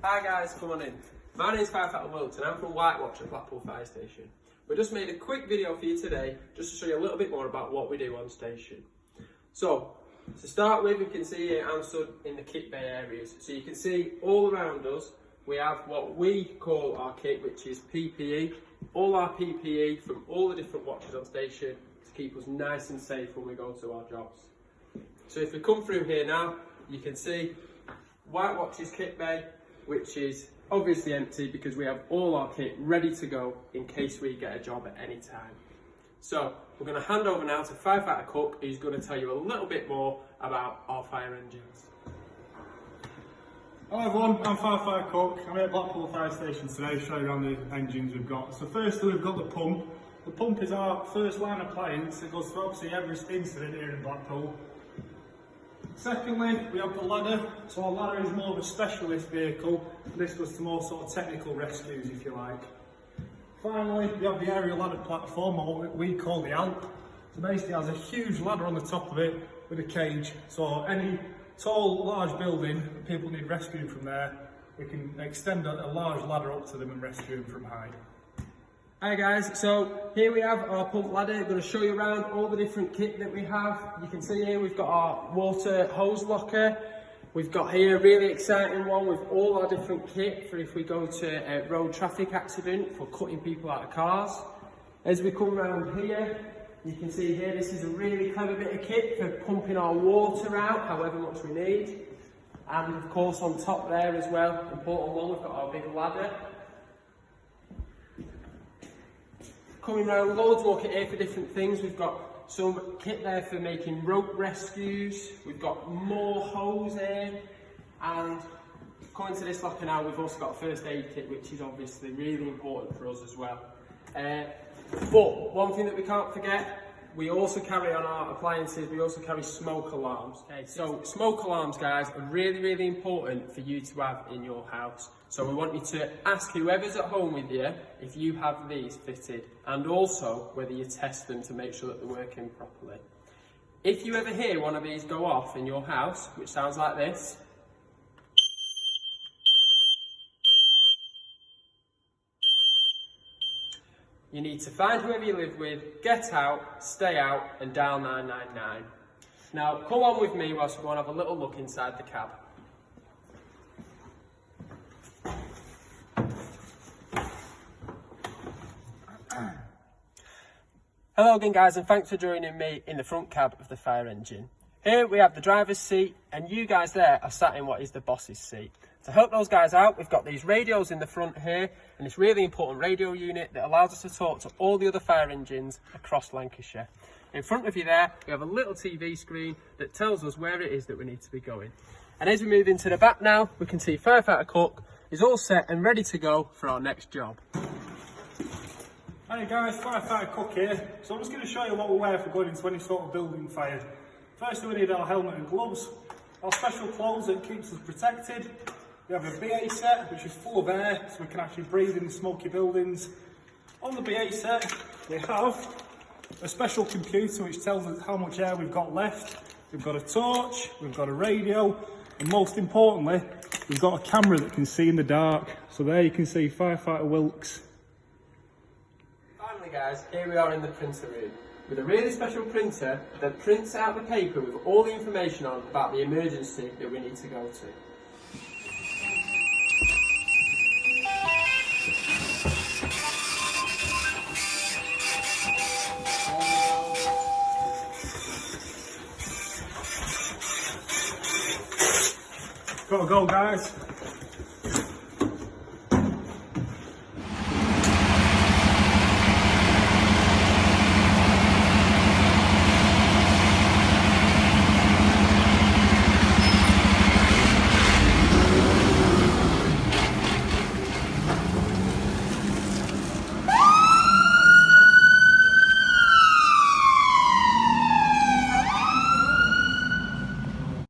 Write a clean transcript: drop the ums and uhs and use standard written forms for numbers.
Hi guys, come on in. My name is Firefighter Cook and I'm from Whitewatch at Blackpool Fire Station. We just made a quick video for you today just to show you a little bit more about what we do on station. So, to start with, you can see here I'm stood in the kit bay areas. So you can see all around us we have what we call our kit, which is PPE. All our PPE from all the different watches on station to keep us nice and safe when we go to our jobs. So if we come through here now, you can see Whitewatch's kit bay, which is obviously empty because we have all our kit ready to go in case we get a job at any time. So we're going to hand over now to Firefighter Cook, who's going to tell you a little bit more about our fire engines. Hello everyone, I'm Firefighter Cook. I'm here at Blackpool Fire Station today to show you around the engines we've got. So firstly we've got the pump. The pump is our first line appliance. It goes through obviously every incident here in Blackpool. Secondly, we have the ladder. So our ladder is more of a specialist vehicle. This goes to more sort of technical rescues, if you like. Finally, we have the aerial ladder platform, or what we call the Alp. So basically it has a huge ladder on the top of it with a cage. So any tall, large building, people need rescuing from there, we can extend a large ladder up to them and rescue them from height. Hi guys, so here we have our pump ladder. I'm going to show you around all the different kit that we have. You can see here we've got our water hose locker. We've got here a really exciting one with all our different kit for if we go to a road traffic accident, for cutting people out of cars. As we come around here, you can see here this is a really clever bit of kit for pumping our water out however much we need. And of course on top there as well, important one, we've got our big ladder. Coming around, loads more kit here for different things. We've got some kit there for making rope rescues. We've got more hose here. And coming to this locker now, we've also got a first aid kit, which is obviously really important for us as well. But one thing that we can't forget, we also carry on our appliances, we also carry smoke alarms. Okay, so smoke alarms, guys, are really, really important for you to have in your house. So we want you to ask whoever's at home with you if you have these fitted, and also whether you test them to make sure that they're working properly. If you ever hear one of these go off in your house, which sounds like this, you need to find whoever you live with, get out, stay out, and dial 999. Now, come on with me whilst we go and have a little look inside the cab. Hello again guys, and thanks for joining me in the front cab of the fire engine. Here we have the driver's seat, and you guys there are sat in what is the boss's seat. To help those guys out, we've got these radios in the front here, and this really important radio unit that allows us to talk to all the other fire engines across Lancashire. In front of you there, we have a little TV screen that tells us where it is that we need to be going. And as we move into the back now, we can see Firefighter Cook is all set and ready to go for our next job. Hi guys, Firefighter Cook here. So I'm just going to show you what we wear if we're going into any sort of building fire. Firstly, we need our helmet and gloves, our special clothes that keeps us protected. We have a BA set, which is full of air, so we can actually breathe in smoky buildings. On the BA set, we have a special computer which tells us how much air we've got left. We've got a torch, we've got a radio, and most importantly, we've got a camera that can see in the dark. So there you can see Firefighter Wilkes. Finally guys, here we are in the printer room with a really special printer that prints out the paper with all the information on about the emergency that we need to go to. Gotta go guys.